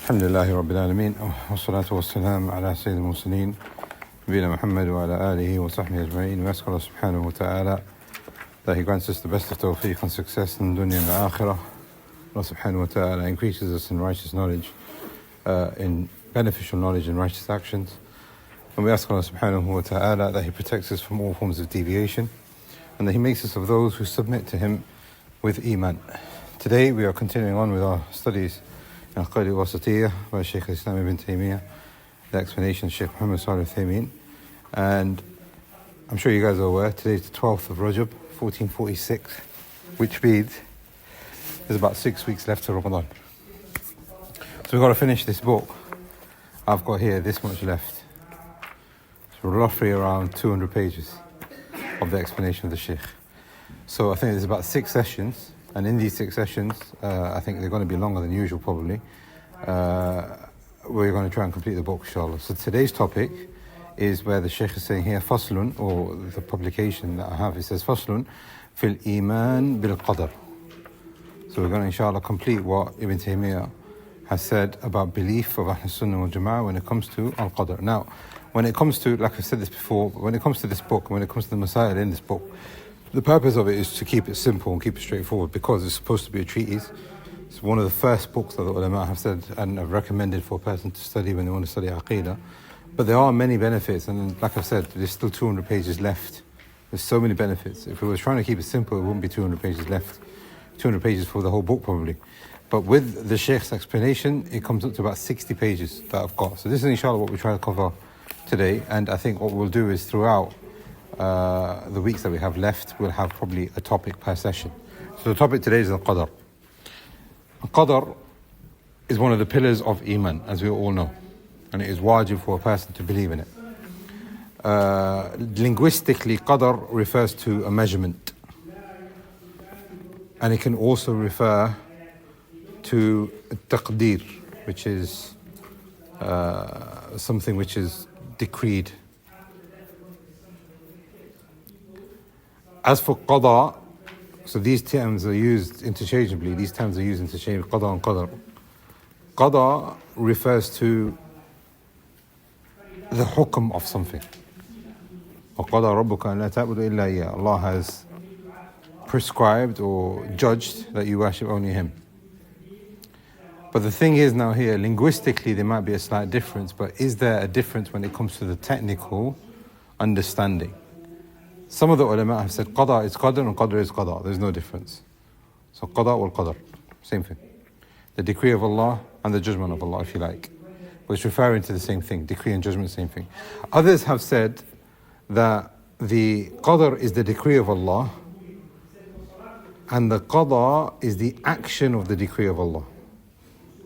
الحمد لله رب العالمين والصلاة والسلام على سيد المرسلين نبينا Muhammad wa ala alihi wa sahbihi ajma'in. We ask Allah subhanahu wa ta'ala that He grants us the best of tawfiq and success in dunya and the akhirah. Allah subhanahu wa ta'ala increases us in righteous knowledge, in beneficial knowledge and righteous actions. And we ask Allah subhanahu wa ta'ala that He protects us from all forms of deviation and that He makes us of those who submit to Him with iman. Today we are continuing on with our studies in Qadr al-Wastiyyah by Shaykh al-Islam ibn Taymiyyah, the explanation of Shaykh Muhammad Salih al-Uthaymeen. And I'm sure you guys are aware, today is the 12th of Rajab, 1446, which means there's about 6 weeks left to Ramadan. So we've got to finish this book. I've got here this much left. So roughly around 200 pages of the explanation of the Shaykh. So I think there's about 6 sessions. And in these 6 sessions, I think they're going to be longer than usual probably. We're going to try and complete the book, inshallah. So today's topic is where the Shaykh is saying here, Faslun, or the publication that I have, it says, Faslun fil iman bil Qadr. So we're going to, inshallah, complete what Ibn Taymiyyah has said about belief of Ahl Sunnah wal Jama'ah when it comes to Al-Qadr. Now, when it comes to, like I said this before, when it comes to this book, when it comes to the Masail in this book, the purpose of it is to keep it simple and keep it straightforward because it's supposed to be a treatise. It's one of the first books that the ulama have said and have recommended for a person to study when they want to study Aqeedah. But there are many benefits, and like I've said, there's still 200 pages left. There's so many benefits. If we were trying to keep it simple, it wouldn't be 200 pages left. 200 pages for the whole book probably. But with the Shaykh's explanation, it comes up to about 60 pages that I've got. So this is inshallah what we try to cover today. And I think what we'll do is throughout the weeks that we have left, we'll have probably a topic per session. So the topic today is Al-Qadr. Al-Qadr is one of the pillars of Iman, as we all know. And it is wajib for a person to believe in it. Linguistically, Qadr refers to a measurement. And it can also refer to Taqdeer, which is something which is decreed. As for Qada, so these terms are used interchangeably. These terms are used interchangeably, Qada and Qadr. Qada refers to the hukm of something. وَقَضَى رَبُّكَ أَنْ لَا تَعْبُدُ إِلَّا إِيَّاهُ. Allah has prescribed or judged that you worship only Him. But the thing is now here, linguistically there might be a slight difference, but is there a difference when it comes to the technical understanding? Some of the ulama have said Qada is Qadr and Qadr is Qada. There's no difference. So Qada wal Qadr, same thing. The decree of Allah and the judgment of Allah, if you like. But it's referring to the same thing. Decree and judgment, same thing. Others have said that the Qadr is the decree of Allah and the Qada is the action of the decree of Allah.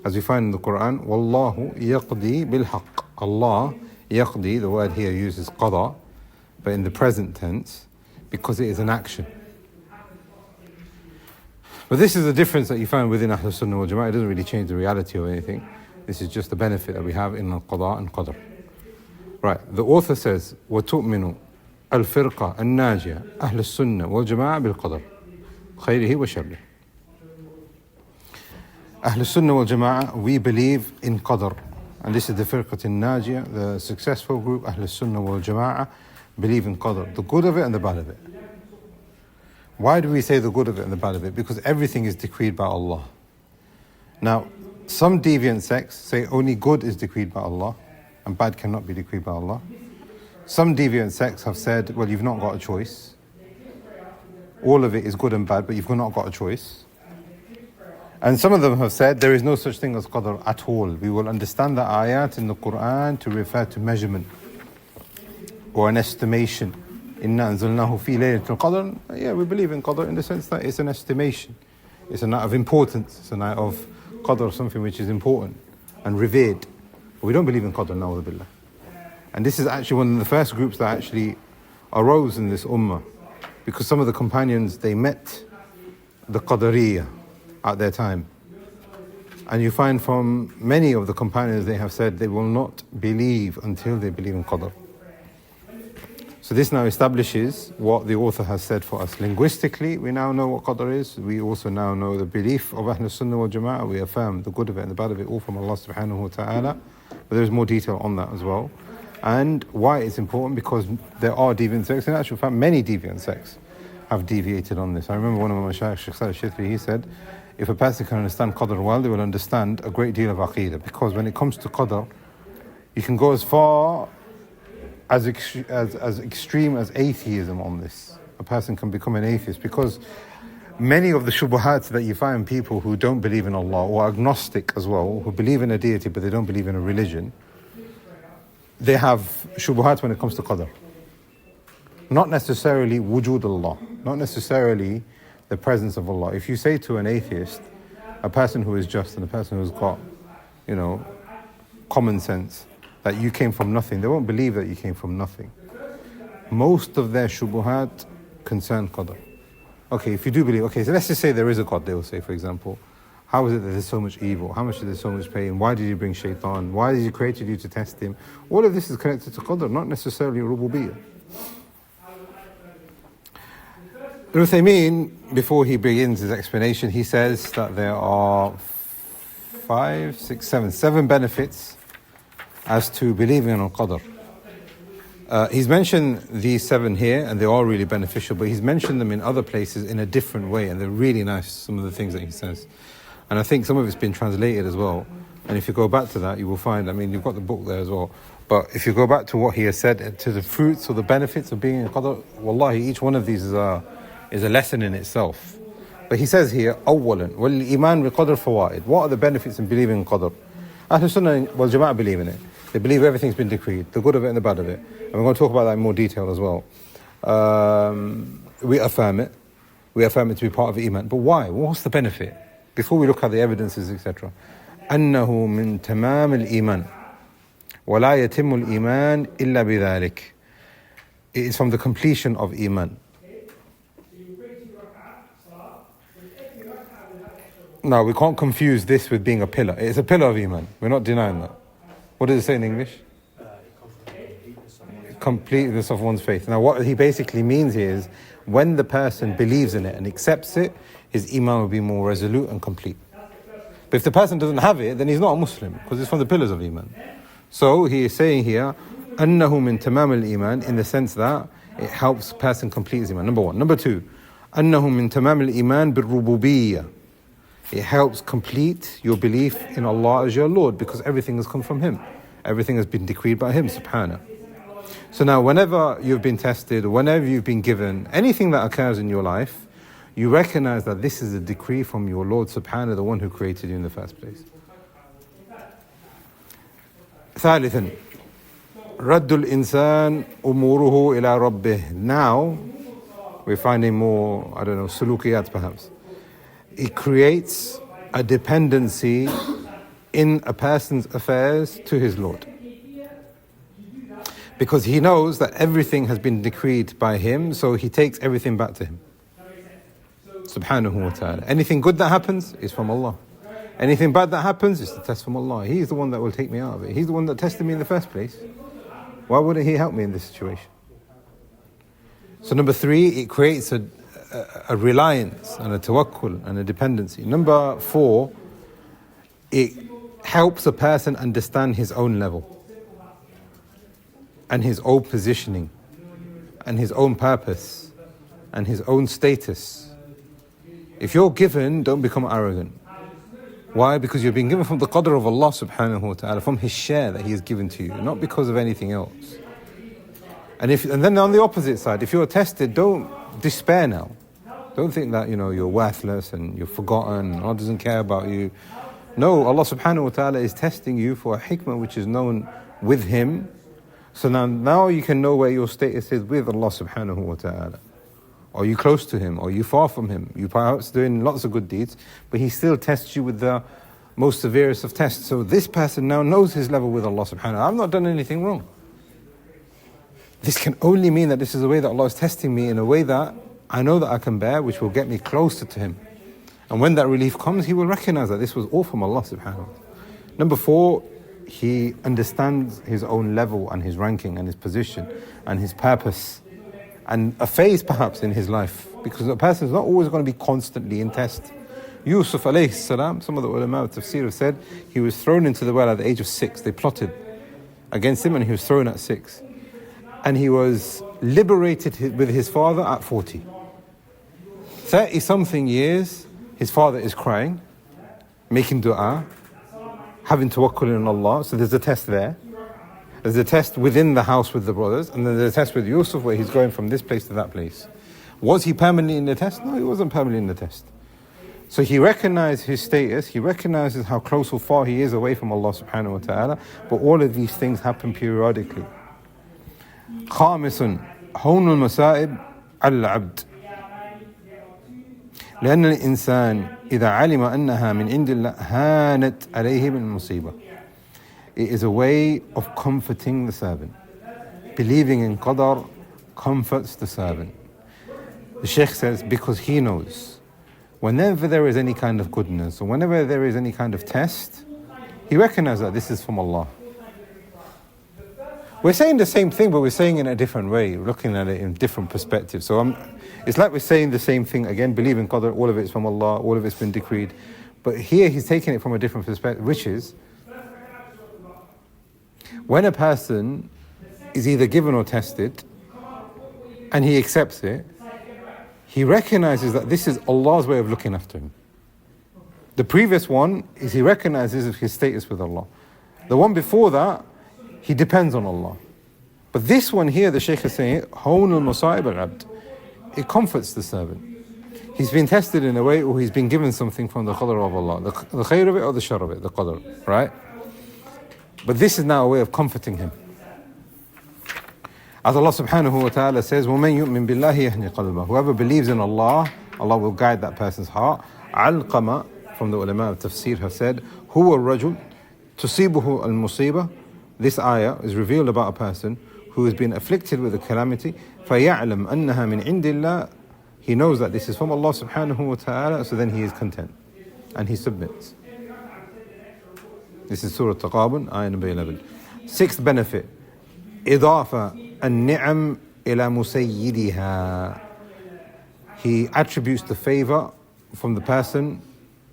As we find in the Quran, Wallahu yaqdi bil haqq. Allah yaqdi, the word here uses Qada, but in the present tense, because it is an action. But this is the difference that you find within Ahl Sunnah wal Jama'ah. It doesn't really change the reality or anything. This is just the benefit that we have in Al-Qada and Qadr. Right, the author says, وَتُؤْمِنُ الْفِرْقَةَ النَّاجِيَةَ أَهْلُ السُّنَّةِ وَالْجَمَاعَةِ بِالْقَدْرِ خَيْرِهِ وَشَرِّهِ. Ahl Sunnah wal Jama'ah, we believe in Qadr. And this is the Firqat al-Najiyah, the successful group, Ahl Sunnah wal Jama'ah, believe in Qadr, the good of it and the bad of it. Why do we say the good of it and the bad of it? Because everything is decreed by Allah. Now, some deviant sects say only good is decreed by Allah and bad cannot be decreed by Allah. Some deviant sects have said, well, you've not got a choice. All of it is good and bad, but you've not got a choice. And some of them have said there is no such thing as Qadr at all. We will understand the ayat in the Quran to refer to measurement or an estimation. Inna anzalnahu fi laylatul qadr. Yeah, we believe in Qadr in the sense that it's an estimation. It's a night of importance. It's a night of Qadr, something which is important and revered. But we don't believe in Qadr, na'udhu billah. And this is actually one of the first groups that actually arose in this ummah. Because some of the companions, they met the Qadariyah at their time. And you find from many of the companions, they have said they will not believe until they believe in Qadr. So this now establishes what the author has said for us. Linguistically, we now know what Qadr is. We also now know the belief of Ahlul Sunnah wal Jama'ah. We affirm the good of it and the bad of it all from Allah subhanahu wa ta'ala. But there's more detail on that as well. And why it's important, because there are deviant sects. In actual fact, many deviant sects have deviated on this. I remember one of my Mashaykh, Shaykh Salih Shithri, he said, if a person can understand Qadr well, they will understand a great deal of Aqeedah. Because when it comes to Qadr, you can go as far as extreme as atheism on this. A person can become an atheist, because many of the shubuhat that you find people who don't believe in Allah, or agnostic as well, who believe in a deity but they don't believe in a religion, they have shubuhat when it comes to Qadr. Not necessarily wujud Allah, not necessarily the presence of Allah. If you say to an atheist, a person who is just and a person who's got, common sense, that you came from nothing, they won't believe that you came from nothing. Most of their shubuhat concern Qadr. Okay, if you do believe, so let's just say there is a God, they will say, for example, how is it that there's so much evil? How much is there so much pain? Why did he bring shaitan? Why did he create you to test him? All of this is connected to Qadr, not necessarily rububiyyah. Al-Uthaymeen, before he begins his explanation, he says that there are 7 benefits as to believing in Qadr. He's mentioned these 7 here, and they are really beneficial, but he's mentioned them in other places in a different way, and they're really nice, some of the things that he says. And I think some of it's been translated as well. And if you go back to that, you will find, you've got the book there as well, but if you go back to what he has said, to the fruits or the benefits of being in Qadr, wallahi, each one of these is a lesson in itself. But he says here, أولاً وَالْإِيمَانُ بِقَدْرِ فَوَائِدٍ. What are the benefits in believing in Qadr? Ahlul Sunnah wal Jama'ah believe in it. They believe everything's been decreed, the good of it and the bad of it. And we're going to talk about that in more detail as well. We affirm it. We affirm it to be part of the Iman. But why? What's the benefit? Before we look at the evidences, etc. أنه من تمام الإيمان ولا يتم الإيمان إلا بذلك. It is from the completion of Iman. Now, we can't confuse this with being a pillar. It's a pillar of Iman. We're not denying that. What does it say in English? Completeness of one's faith. Now, what he basically means here is when the person believes in it and accepts it, his Iman will be more resolute and complete. But if the person doesn't have it, then he's not a Muslim, because it's from the pillars of Iman. So he is saying here, أنه من تمام الإيمان, in the sense that it helps a person complete his Iman. Number 1. Number 2, أنه من تمام الإيمان بالربوبية. It helps complete your belief in Allah as your Lord, because everything has come from Him. Everything has been decreed by Him, subhanahu. So now, whenever you've been tested, whenever you've been given anything that occurs in your life, you recognize that this is a decree from your Lord, subhanahu, the one who created you in the first place. ثالثا رد الإنسان أموره إلى ربه. Now, we're finding more, sulukiyat perhaps. It creates a dependency in a person's affairs to his Lord. Because he knows that everything has been decreed by him, so he takes everything back to him. Subhanahu wa ta'ala. Anything good that happens is from Allah. Anything bad that happens is the test from Allah. He's the one that will take me out of it. He's the one that tested me in the first place. Why wouldn't He help me in this situation? So number 3, it creates a reliance and a tawakkul and a dependency. Number 4, it helps a person understand his own level and his own positioning and his own purpose and his own status. If you're given, don't become arrogant. Why? Because you're being given from the Qadr of Allah subhanahu wa ta'ala, from His share that He has given to you, not because of anything else. And then on the opposite side, if you're tested, don't despair now. Don't think that, you're worthless and you're forgotten, and Allah doesn't care about you. No, Allah subhanahu wa ta'ala is testing you for a hikmah which is known with Him. So now you can know where your status is with Allah subhanahu wa ta'ala. Are you close to Him? Are you far from Him? You perhaps doing lots of good deeds, but He still tests you with the most severest of tests. So this person now knows his level with Allah subhanahu wa ta'ala. I've not done anything wrong. This can only mean that this is a way that Allah is testing me in a way that I know that I can bear, which will get me closer to Him. And when that relief comes, he will recognize that this was all from Allah subhanahu wa ta'ala. Number 4, he understands his own level and his ranking and his position and his purpose and a phase perhaps in his life, because a person is not always going to be constantly in test. Yusuf alayhi salam, some of the ulama of tafsir have said he was thrown into the well at the age of 6. They plotted against him and he was thrown at 6. And he was liberated with his father at 40. 30 something years, his father is crying, making dua, having tawakkul on Allah. So there's a test there. There's a test within the house with the brothers, and then there's a test with Yusuf where he's going from this place to that place. Was he permanently in the test? No, he wasn't permanently in the test. So he recognized his status, he recognizes how close or far he is away from Allah subhanahu wa ta'ala, but all of these things happen periodically. خامس هون المصائب على العبد لأن الإنسان إذا علم أنها من عند الله هانت عليه بالمصيبة. It is a way of comforting the servant. Believing in Qadr comforts the servant. The Shaykh says, because he knows, whenever there is any kind of goodness, or whenever there is any kind of test, he recognizes that this is from Allah. We're saying the same thing, but we're saying it in a different way, looking at it in different perspectives. So it's like we're saying the same thing again, believe in Qadr, all of it's from Allah, all of it's been decreed. But here he's taking it from a different perspective, which is, when a person is either given or tested, and he accepts it, he recognizes that this is Allah's way of looking after him. The previous one is he recognizes his status with Allah. The one before that, he depends on Allah. But this one here, the Shaykh is saying, هون المصائب العبد. It comforts the servant. He's been tested in a way, or he's been given something from the Qadr of Allah. The khair of it or the shar of it, the Qadr, right? But this is now a way of comforting him. As Allah subhanahu wa ta'ala says, وَمَنْ يُؤْمِن بِاللَّهِ يَهْنِ قَلْبَهُ. Whoever believes in Allah, Allah will guide that person's heart. Al-Qama, from the ulama of tafsir, have said, هُوَ الرَّجُلُ تُصِيبُهُ الْمُصِيبَةِ. This ayah is revealed about a person who has been afflicted with a calamity. فَيَعْلَمْ أَنَّهَا مِنْ عِنْدِ اللَّهِ. He knows that this is from Allah subhanahu wa ta'ala, so then he is content and he submits. This is Surah Taqabun, ayah number 11. Sixth benefit, إضافة النعم إلى مسيدها. He attributes the favor from the person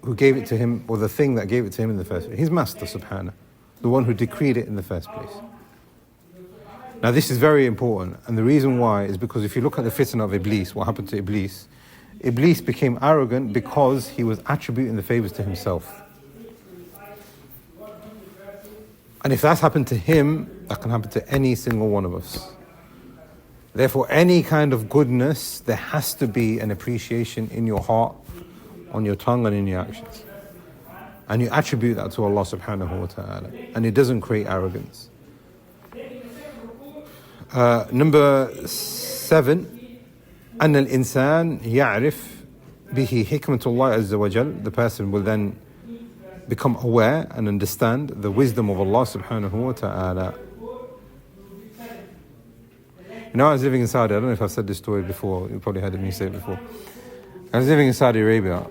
who gave it to him, or the thing that gave it to him in the first place. His master subhanahu, the one who decreed it in the first place. Now this is very important, and the reason why is because if you look at the fitna of Iblis, what happened to Iblis? Iblis became arrogant because he was attributing the favors to himself. And if that's happened to him, that can happen to any single one of us. Therefore, any kind of goodness, there has to be an appreciation in your heart, on your tongue and in your actions. And you attribute that to Allah subhanahu wa ta'ala. And it doesn't create arrogance. Number 7, أن الإنسان يعرف به حكمة الله عز وجل. The person will then become aware and understand the wisdom of Allah subhanahu wa ta'ala. You know, I was living in Saudi, I don't know if I've said this story before, you probably heard me say it before. I was living in Saudi Arabia.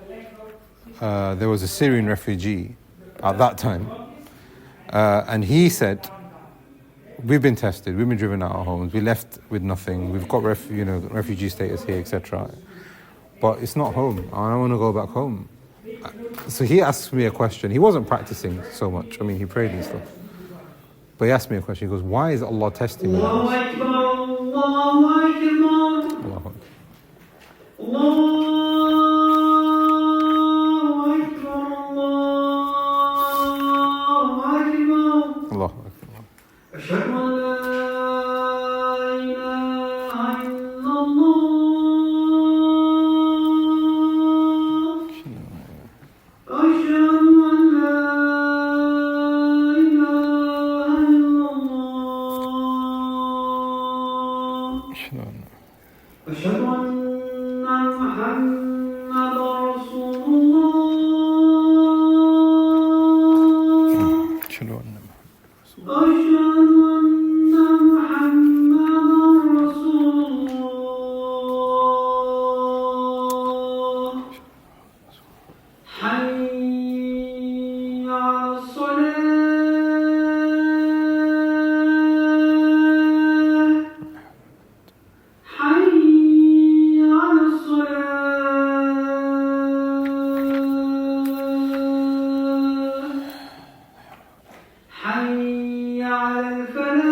There was a Syrian refugee at that time. And he said, we've been tested, we've been driven out of our homes, we left with nothing, we've got refugee status here, etc. But it's not home, I want to go back home. So he asked me a question. He wasn't practicing so much. I mean, he prayed and stuff. But he asked me a question. He goes, why is Allah testing me? Allahu Akbar, Allahu Akbar. Allahu Akbar. Allahu Akbar. Ashhadu an la ilaha illallah. أشهد أن محمد رسول الله. أشهد أن محمد رسول الله. حي على الصلاة. حي على الفلاح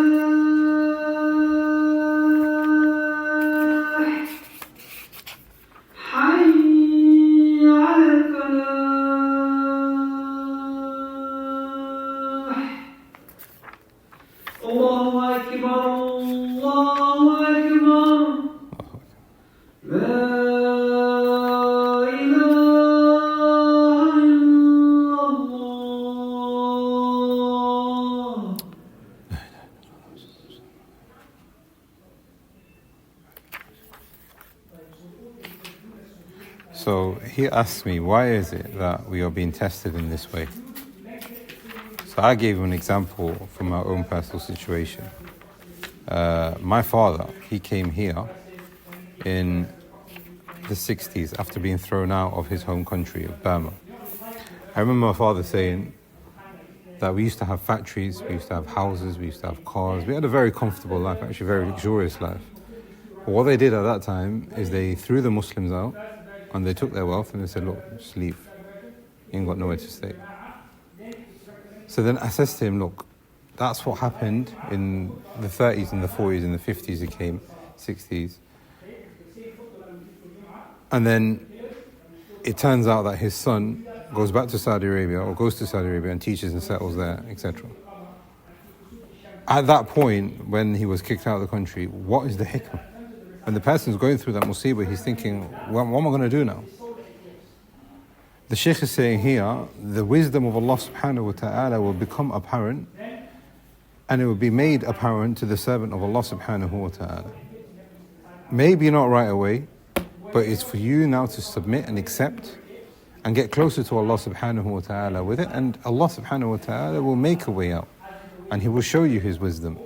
حي على الفلاح الله أكبر الله أكبر لا إله إلا الله. So he asked me, why is it that we are being tested in this way? So I gave him an example from my own personal situation. My father, he came here in the 60s after being thrown out of his home country of Burma. I remember my father saying that we used to have factories, we used to have houses, we used to have cars. We had a very comfortable life, actually a very luxurious life. But what they did at that time is they threw the Muslims out and they took their wealth and they said, look, just leave. You ain't got nowhere to stay. So then I said to him, look, that's what happened in the 30s and the 40s and the 50s it came, 60s. And then it turns out that his son goes back to Saudi Arabia or goes to Saudi Arabia and teaches and settles there, etc. At that point, when he was kicked out of the country, what is the hikmah? When the person's going through that musibah, he's thinking, what am I going to do now? The Shaykh is saying here, the wisdom of Allah subhanahu wa ta'ala will become apparent and it will be made apparent to the servant of Allah subhanahu wa ta'ala. Maybe not right away, but it's for you now to submit and accept and get closer to Allah subhanahu wa ta'ala with it, and Allah subhanahu wa ta'ala will make a way out and He will show you His wisdom.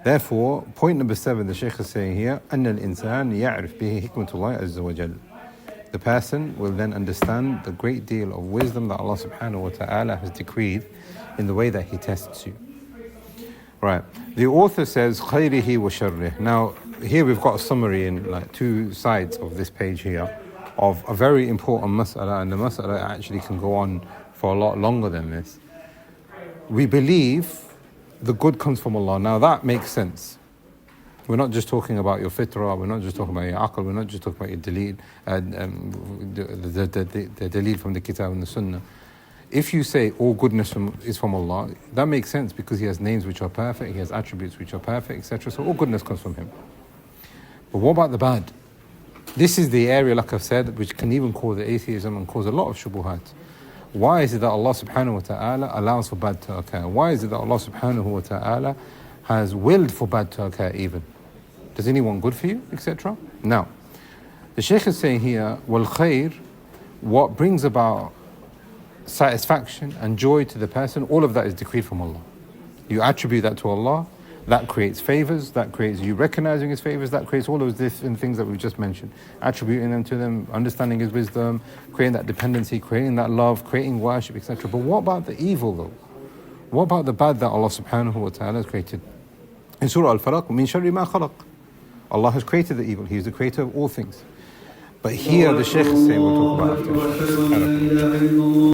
Therefore, point number 7, the Shaykh is saying here, أَنَّ الْإِنسَانِ يَعْرِفْ بِهِ حِكْمَةُ اللَّهِ عَزَّ وَجَلَّ. The person will then understand the great deal of wisdom that Allah subhanahu wa ta'ala has decreed in the way that He tests you. Right. The author says, خَيْرِهِ وَشَرِّهِ. Now, here we've got a summary in like 2 sides of this page here of a very important mas'ala, and the mas'ala actually can go on for a lot longer than this. We believe the good comes from Allah. Now that makes sense. We're not just talking about your fitrah, we're not just talking about your aql, we're not just talking about your daleel, the daleel from the kitab and the sunnah. If you say all goodness is from Allah, that makes sense because He has names which are perfect, He has attributes which are perfect, etc. So all goodness comes from Him. But what about the bad? This is the area, like I've said, which can even cause atheism and cause a lot of shubuhat. Why is it that Allah subhanahu wa ta'ala allows for bad to occur? Why is it that Allah subhanahu wa ta'ala has willed for bad to occur even? Does He want good for you, etc.? Now, the Shaykh is saying here, wal khair, what brings about satisfaction and joy to the person, all of that is decreed from Allah. You attribute that to Allah, that creates favors, that creates you recognizing His favors, that creates all those different things that we've just mentioned. Attributing them to them, understanding His wisdom, creating that dependency, creating that love, creating worship, etc. But what about the evil though? What about the bad that Allah subhanahu wa ta'ala has created? In Surah Al-Falaq, min sharri ma khalaq. Allah has created the evil. He is the creator of all things. But here the Shaykh is saying, we'll talk about it after.